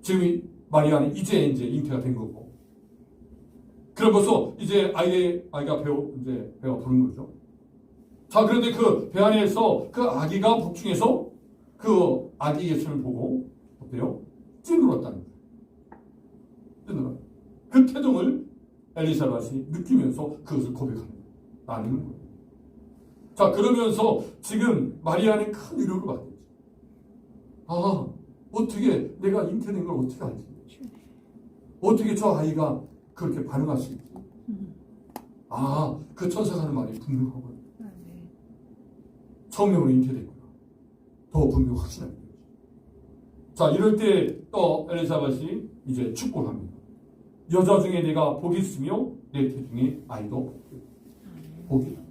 지금 마리아는 이제 잉태가 된 거고. 그러면서 이제 아이가 배가 부른 거죠. 자, 그런데 그 배 안에서 그 아기가 복중에서 그 아기 예수를 보고 어때요? 찌눌었다는 거예요. 그 태동을 엘리사벳이 느끼면서 그것을 고백하는 거예요. 자, 그러면서 지금 마리아는 큰 위로를 받겠죠. 어떻게 내가 잉태된 걸 어떻게 알지? 어떻게 저 아이가 그렇게 반응할 수 있지? 아, 그 천사가 하는 말이 분명하고요. 성령으로 잉태됐구나. 더 분명 확신합니다. 자, 이럴 때 또 엘리사벳이 이제 축복을 합니다. 여자 중에 내가 복이 있으며 내 태중에 아이도 복이 있다.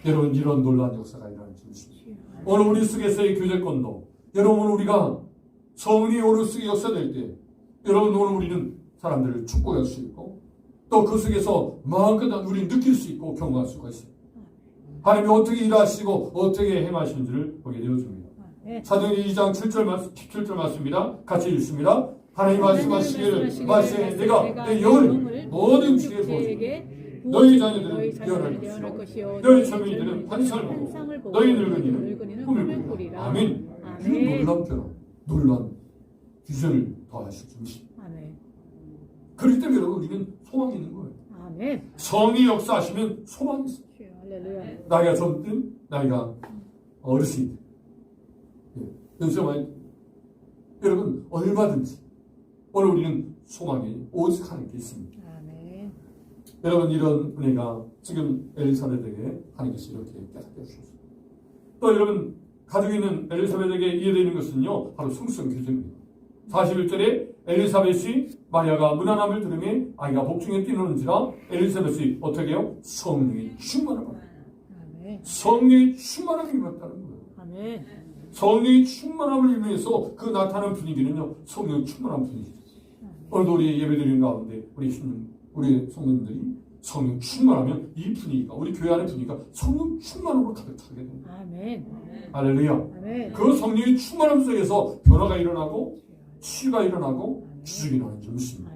여러분, 이런 놀라운 역사가 일어나는 것입니다. 오늘 우리 속에서의 교제권도, 여러분, 우리가 성령이 오늘 속에 역사될 때, 여러분, 오늘 우리는 사람들을 축복할 수 있고, 또 그 속에서 마음껏 우리는 느낄 수 있고 경험할 수가 있어요. 하나님이 어떻게 일하시고 어떻게 행하시는지를 보게 되어줍니다. 사도행전 2장 17절 말씀입니다. 같이 읽습니다. 하나님 말씀하시기를 마시에 내가 내 영을 모든 지혜에 부어주고 너희 자녀들은 예언할 것이요 너희 젊은이들은 환상을 보고 너희 늙은이는 꿈을 꾸리라. 아멘. 이 놀라운 변화, 놀라운 비전을 더하실 줄입니다. 그렇기 때문에 여러분, 우리는 소망이 있는 거예요. 아멘. 성이 역사하시면 소망이 있어요. 나이가 젊든 나이가 어르신, 연세만, 여러분, 얼마든지 오늘 우리는 소망이 오직 하나님께 있습니다. 아멘. 여러분, 이런 은혜가 지금 엘리사벳에게 하나님께서 이렇게 깨닫게 해주셨습니다. 또 여러분, 가지고 있는 엘리사벳에게 이해되는 것은요, 바로 성성 교제입니다. 41절에 엘리사벳이 마리아가 무난함을 들으며 아이가 복중에 뛰노는지라 엘리사벳이 어떻게 해요? 성령이 충만함을 받았다. 성령이 충만함을 입었다는 거예요. 아멘. 성령이 충만함을 입으면서 그 나타나는 분위기는요, 성령 충만한 분위기죠. 오늘도 우리 예배드리는 가운데 우리 성도님들이 성령 충만하면 이 분위기가, 우리 교회 안의 분위기가 성령 충만함으로 가득 차게 됩니다. 아멘. 할렐루야. 아멘. 그 성령의 충만함 속에서 변화가 일어나고 치유가 일어나고 기적이 나는 줄 믿습니다.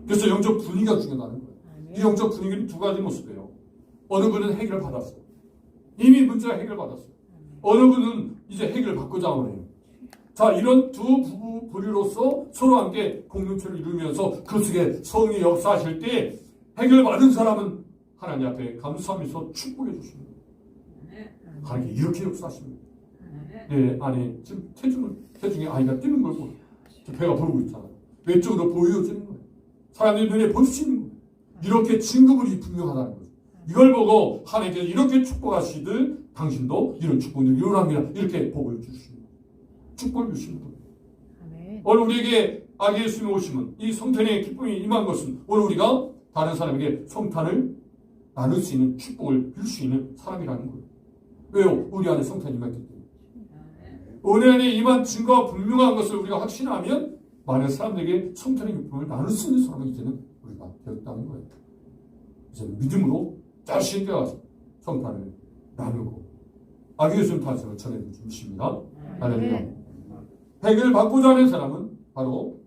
그래서 영적 분위기가 중요하다는 거예요. 이 영적 분위기는 두 가지 모습이에요. 어느 분은 해결을 받았어요. 이미 문제가 해결받았어요. 어느 분은 이제 해결을 받고자 하네요. 자, 이런 두 부류로서 서로 함께 공동체를 이루면서 그 속에 성령이 역사하실 때 해결받은 사람은 하나님 앞에 감사하면서 축복해 주십니다. 하나님께 이렇게 역사하십니다. 내 안에 지금 태중에 아이가 뛰는 걸 보고 배가 부르고 있잖아요. 외적으로 보여지는 거예요. 사람들이 눈에 볼 수 있는 거예요. 이렇게 증거물이 분명하다는 거죠. 이걸 보고 하나님께서 이렇게 축복하시듯 당신도 이런 축복을 이루랍니다. 이렇게 복을 주십니다. 축복을 주십니다. 오늘 우리에게 아기 예수님이 오시면 이 성탄의 기쁨이 임한 것은 오늘 우리가 다른 사람에게 성탄을 나눌 수 있는 축복을 줄 수 있는 사람이라는 거예요. 왜요? 우리 안에 성탄이 임했기 때문에. 은혜 안에 임한 증거가 분명한 것을 우리가 확신하면 많은 사람들에게 성탄의 기쁨을 나눌 수 있는 사람이 이제는 우리가 되었다는 거예요. 이제 믿음으로 자신께 가서 성탄을 나누고 아기 예수님 탄생을 전해주십니다. 할렐루야. 해결을 받고자 하는 사람은 바로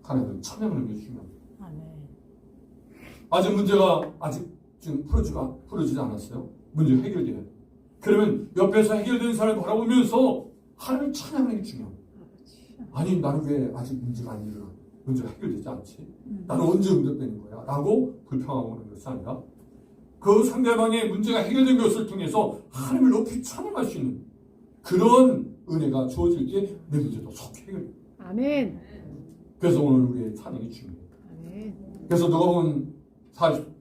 하나님을 찬양하는 게 중요합니다. 아직 문제가 지금 풀어지지 않았어요. 문제가 해결돼야 돼요. 그러면 옆에서 해결된 사람을 바라보면서 하나님을 찬양하는 게 중요합니다. 아니, 나는 왜 아직 문제가 안 일어나? 문제가 해결되지 않지? 나는 언제 응답되는 거야? 라고 불평하고 하는 것이 아니라 그 상대방의 문제가 해결된 것을 통해서 하나님을 높이 찬양할 수 있는 그런 은혜가 주어질 때 내 문제도 속히 해결됩니다. 아멘. 그래서 오늘 우리의 찬양이 중요해요. 아멘. 그래서 누가복음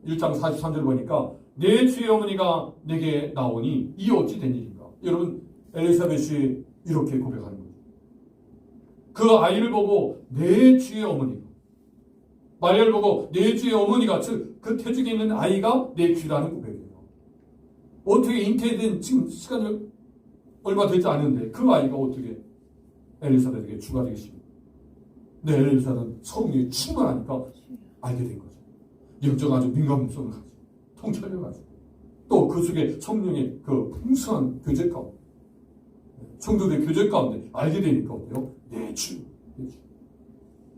1장 43절 보니까 내 주의 어머니가 내게 나오니 이 어찌 된 일인가? 여러분, 엘리사벳이 이렇게 고백하는 거예요. 그 아이를 보고 내 주의 어머니가, 마리아를 보고 내 주의 어머니가, 즉 그 태중에 있는 아이가 내 주라는 고백이에요. 어떻게 잉태된 지금 시간이 얼마 되지 않은데 그 아이가 어떻게 엘리사벳에게 주가 되겠습니까? 네, 엘리사벳은 성령이 충만하니까 알게 된 거죠. 영적 아주 민감성을 가지고 통찰을 가지고 또 그 속에 성령의 그 풍성한 교제 가운데, 성도들의 교제 가운데 알게 되니까 어때요? 내 주.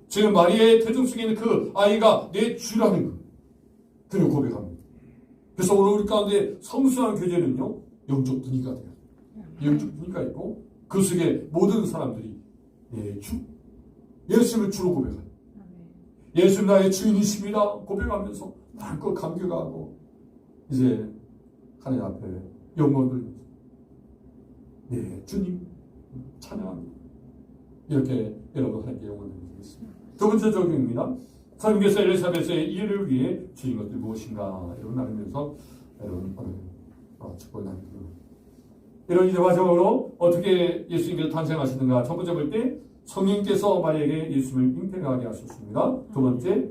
지금 마리아의 태중 속에 있는 그 아이가 내 주라는 거. 그리고 고백합니다. 그래서 오늘 우리 가운데 성수한 교제는요, 영적 분위기가 돼요. 영적 분위기가 있고 그 속에 모든 사람들이 내 주, 예수님을 주로 고백해요. 예수님 나의 주인이십니다 고백하면서 마음껏 감격하고 이제 하나님 앞에 영광을 돌리면서 네 주님 찬양합니다. 이렇게 여러분 함께 영원히 드리겠습니다. 두 번째 적용입니다. 성경에서 엘리사벳의 이해를 위해 주신 것들 무엇인가 여러분 나누면서 여러분 오늘 축복을 나누도록 이런 이제 마지막으로 어떻게 예수님께서 탄생하시는가. 첫 번째 볼 때 성령께서 마리아에게 예수님을 잉태하게 하셨습니다. 두 번째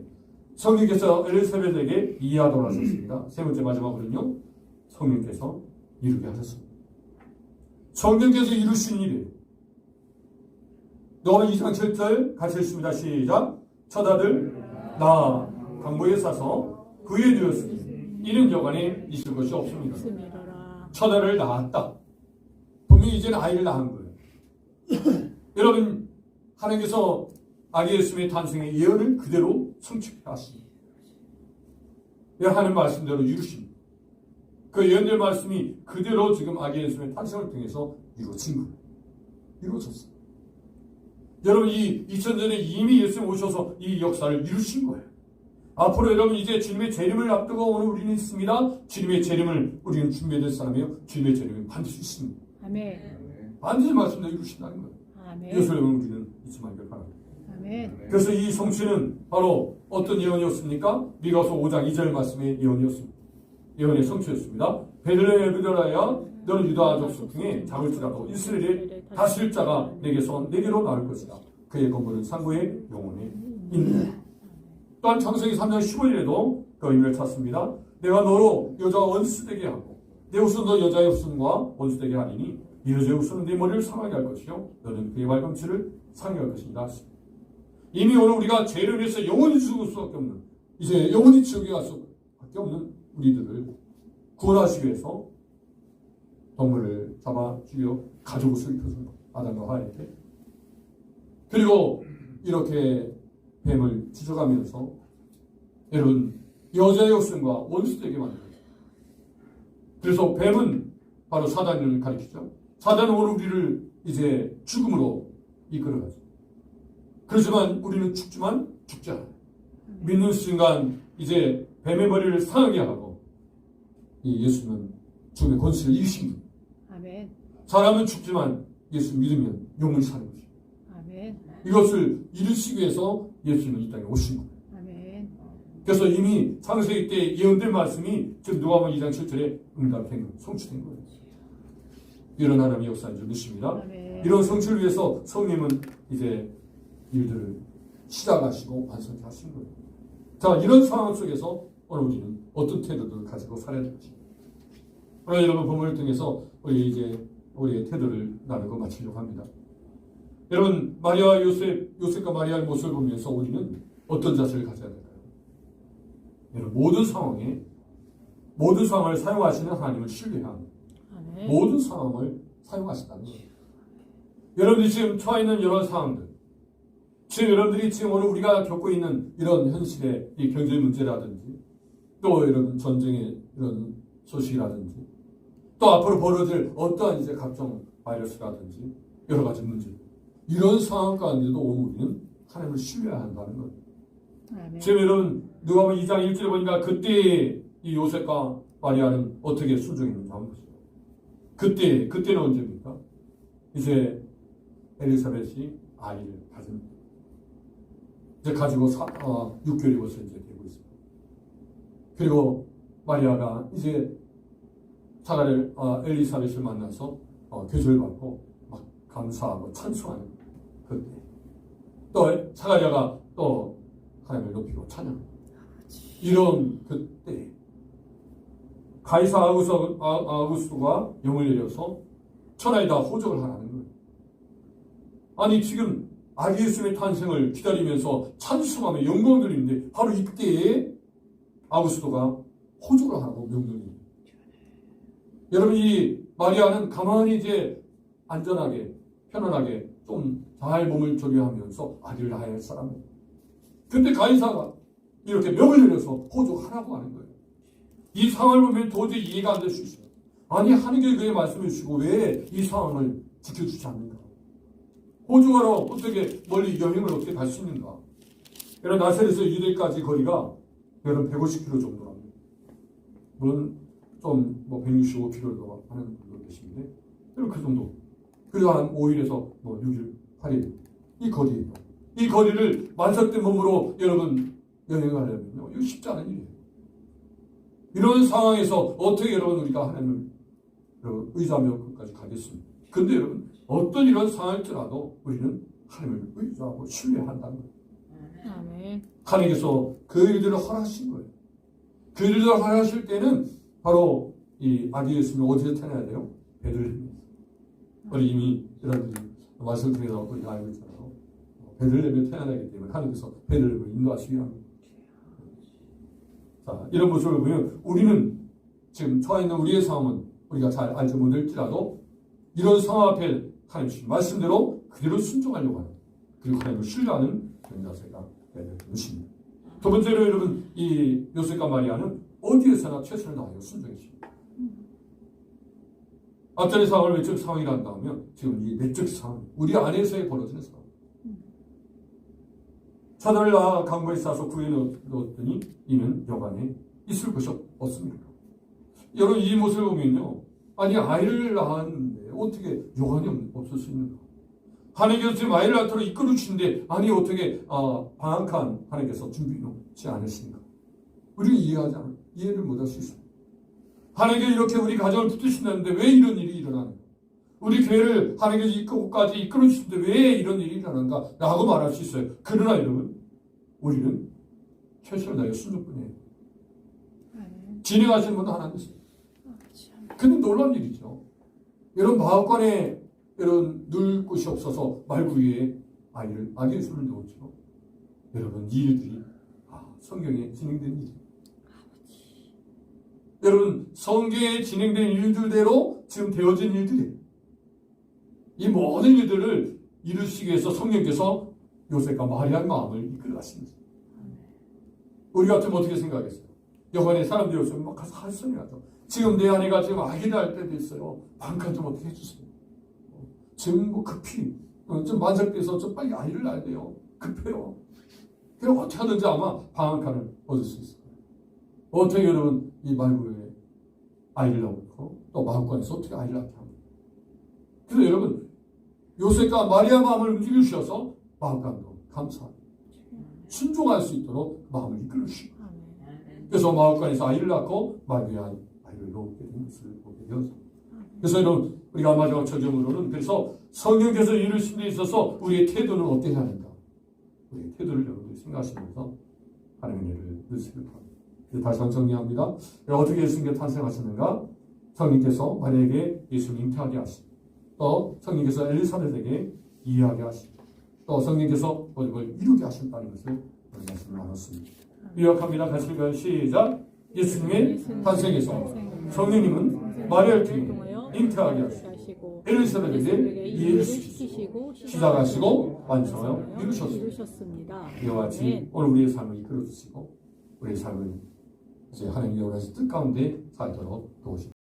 성령께서 엘리사벳에게 이해하도록 하셨습니다. 세 번째 마지막으로는요 성령께서 이루게 하셨습니다. 성령께서 이루신 일이에요. 너는 2장 7절 같이 읽습니다. 시작. 첫 아들 나 강보에 사서 그에 되었으니 이는 여간에 있을 것이 없습니다. 첫 아들을 낳았다. 분명히 이제는 아이를 낳은 거예요. 여러분 하나님께서 아기 예수님의 탄생의 예언을 그대로 성취해 하십니다. 하나님 말씀대로 이루십니다. 그 예언될 말씀이 그대로 지금 아기 예수님의 탄생을 통해서 이루어진 거예요. 이루어졌어요. 여러분 이 2000년에 이미 예수님 오셔서 이 역사를 이루신 거예요. 앞으로 여러분 이제 주님의 재림을 앞두고 오늘 우리는 있습니다. 주님의 재림을 우리는 준비될 사람이요. 주님의 재림은 반드시 있습니다.
아멘.
반드시 말씀대로 이루신다는 거예요.
아멘.
이것을 여러분 우리는 잊지 말길 바랍니다.
아멘.
그래서 이 성취는 바로 어떤 예언이었습니까? 미가서 5장 2절 말씀의 예언이었습니다. 예언의 성취였습니다. 베들레헴 에브라야 너는 유다 족속 중에 작을지라도 이스라엘의 다스릴 자가 내게로 나올 것이다. 그의 건물은 상고의 영혼에 있느니라. 또한 창세기 3장 15절에도 그 의미를 찾습니다. 내가 너로 여자와 원수되게 하고 내 후손도 여자의 후손과 원수되게 하리니 이 여자의 후손은 내 머리를 상하게 할 것이요 너는 그의 발꿈치를 상하게 할 것이다. 이미 오늘 우리가 죄를 위해서 영원히 죽을 수밖에 없는 이제 영원히 지옥에 갈 수밖에 없는 우리들을 구원하시기 위해서 동물을 잡아 죽여 가죽옷을 입혀준 아담과 하와에게 그리고 이렇게 뱀을 지져가면서 여러분 여자의 후손과 원수되게 만들어요. 그래서 뱀은 바로 사단을 가리키죠. 사단은 오늘 우리를 이제 죽음으로 이끌어가죠. 그렇지만 우리는 죽지만 죽지 않아요. 믿는 순간 이제 뱀의 머리를 상하게 하고 이 예수는 죽음의 권세를 이기십니다.
아멘.
사람은 죽지만 예수 믿으면 영원히 사는 것입니다.
아멘.
이것을 이루시기 위해서 예수님은 이 땅에 오신 겁니다.
아멘.
그래서 이미 창세기 때 예언된 말씀이 지금 누가복음 2장 7절에 응답된 거, 성취된 거예요. 이런 하나님의 역사인 줄 믿습니다.
아멘.
이런 성취를 위해서 성령님은 이제 일들을 시작하시고 완성하신 거예요. 자, 이런 상황 속에서 오늘 우리는 어떤 태도를 가지고 살아야 될지. 오늘 여러분 본문을 통해서 우리의 태도를 나누고 마치려고 합니다. 여러분 마리아와 요셉과 마리아의 모습을 보면서 우리는 어떤 자세를 가져야 될까요? 여러분 모든 상황을 사용하시는 하나님을 신뢰합니다.
아멘.
모든 상황을 사용하신다는 거예요. 여러분들이 지금 처해 있는 여러 상황들, 지금 여러분들이 지금 오늘 우리가 겪고 있는 이런 현실의 이 경제 문제라든지, 또 이런 전쟁의 이런 소식이라든지, 또 앞으로 벌어질 어떠한 이제 각종 바이러스라든지 여러 가지 문제, 이런 상황 가운데도 오늘 우리는 하나님을 신뢰해야 한다는 거예요.
아멘.
지금 여러분 누가복음 2장 1절에 보니까 그때 이 요셉과 마리아는 어떻게 순종했는지 한번 보세요. 그때는 언제입니까? 이제 엘리사벳이 아이를 이제 가지고 6개월이 벌써 이제 되고 있습니다. 그리고 마리아가 이제 엘리사벳을 만나서 교절받고 막 감사하고 찬송하는 그때 또 사가랴가 또 하나님을 높이고 찬양합니다. 이런 그때 가이사 아우구스가 영을 내려서 천하에다 호적을 하라는 거예요. 아니 지금 아기 예수님의 탄생을 기다리면서 찬송하며 영광 돌리는데 바로 이때에 아우구스도가 호적을 하라고 명령해요. 여러분 이 마리아는 가만히 이제 안전하게 편안하게 좀 잘 몸을 조리하면서 아기를 낳아야 할 사람이에요. 근데 가이사가 이렇게 명을 내려서 호적하라고 하는 거예요. 이 상황을 보면 도저히 이해가 안 될 수 있어요. 아니 하나님께 그의 말씀을 주시고 왜 이 상황을 지켜주지 않는가? 호적하러 어떻게 멀리 여행을 어떻게 갈 수 있는가? 이런 나사렛에서 유대까지 거리가 여러분 150km 정도랍니다. 물론 좀 165km도 하는 분도 계시는데 그 정도. 그래서 한 5일에서 6일, 8일 이 거리예요. 이 거리를 완성된 몸으로 여러분 여행하려면요, 이거 쉽지 않은 일이에요. 이런 상황에서 어떻게 여러분 우리가 하나님을 의지하며 끝까지 가겠습니까? 근데 여러분 어떤 이런 상황일지라도 우리는 하나님을 의지하고 신뢰한다는 거예요.
아멘.
하나님께서 그 일들을 허락하신 거예요. 그 일들을 허락하실 때는 바로 이 아기 예수님이 어디서 태어나야 돼요? 베들레헴에서. 우리 이미 이런 말씀을 통해서 우리가 알고 있잖아요. 베들레헴에 태어나기 때문에 하나님께서 베들레헴을 인도하시기 합니다. 자, 이런 모습을 보면 우리는 지금 처해 있는 우리의 상황은 우리가 잘 알지 못할지라도 이런 상황 앞에 하나님 주신 말씀대로 그대로 순종하려고 하는, 그리고 하나님을 신뢰하는 그런 자세가 되는 것입니다. 두 번째로 여러분, 이 요셉과 마리아는 어디에서나 최선을 다하여 순종했습니다. 앞전의 상황을 외적 상황이란다 하면 지금 이 내적 상황, 우리 안에서의 벌어지는 상황. 사단을 낳아 강고에 싸서 구해 넣었더니 이는 여간에 있을 것이 없습니다. 여러분, 이 모습을 보면요, 아니 아이를 낳았는데 어떻게 여간이 없을 수 있는가? 하나님께서 지금 아이를 낳도록 이끌어 주신데 아니 어떻게 방학한 하나님께서 준비해 놓지 않으십니까? 우리는 이해를 못할 수 있습니다. 하나님께서 이렇게 우리 가정을 붙드신다는데 왜 이런 일이 일어나는가? 우리 교회를 하나님께서 이끌고까지 이끌어 주시는데 왜 이런 일이 일어나는가? 라고 말할 수 있어요. 그러나 여러분, 우리는 최선을 다해 순종뿐이에요. 진행하시는 분은 하나님이세요. 근데 놀라운 일이죠. 여러분, 마음관에 여러분 누울 곳이 없어서 말구 위에 아기 예수를 놓았죠. 여러분, 이 일들이 성경에 진행된 일이에요. 여러분, 성경에 진행된 일들대로 지금 되어진 일들이에요. 이 모든 일들을 이루시기 위해서 성령께서 요셉과 마리아의 마음을 이끌어 가십니다. 우리 같으면 어떻게 생각하겠어요? 여간에 사람들이 없으면 막 가서 할 소리 나죠. 지금 내 아내가 지금 아기를 할 때도 있어요. 방칸 좀 어떻게 해주세요. 지금 뭐 급히 좀 만삭돼서 좀 빨리 아이를 낳아야 돼요. 급해요. 그럼 어떻게 하든지 아마 방한칸을 얻을 수 있어요. 어떻게 여러분 이 말구에 아이를 낳고 또 마음관에서 어떻게 아이를 낳게 합니까? 그래서 여러분, 요셉과 마리아 마음을 움직여 주셔서 마음관도 감사합니다. 순종할 수 있도록 마음을 이끌어 주시고, 그래서 마음관에서 아이를 낳고 마리아 아이를 놓게 된 것을 보게 되었습니다. 그래서 여러분, 우리가 마지막 저점으로는 그래서 성령께서 이루신 데 있어서 우리의 태도는 어때야 하는가? 우리의 태도를 여러분들이 생각하시면서 하나님의 일을 누리시길 바랍니다. 다시 한번 정리합니다. 어떻게 예수님께 탄생하셨는가? 성령께서 마리아에게 예수를 잉태하게 하시고, 또 성령께서 엘리사벳에게 이해하게 하시고, 또 성령께서 모든 이루게 하셨다는 것을 말씀을 나눴습니다. 요약합니다. 같이 읽어요. 시작. 예수님의 탄생에서 성령님은 마리아를 통해 잉태하게 하시고 엘리사벳에게 이해를 시키시고 시작하시고 완성하여 이루셨습니다. 이와 같이 오늘 우리의 삶을 이끌어 주시고 우리의 삶을 이제 하나님의 원하신 뜻 가운데 살도록 도우십니다.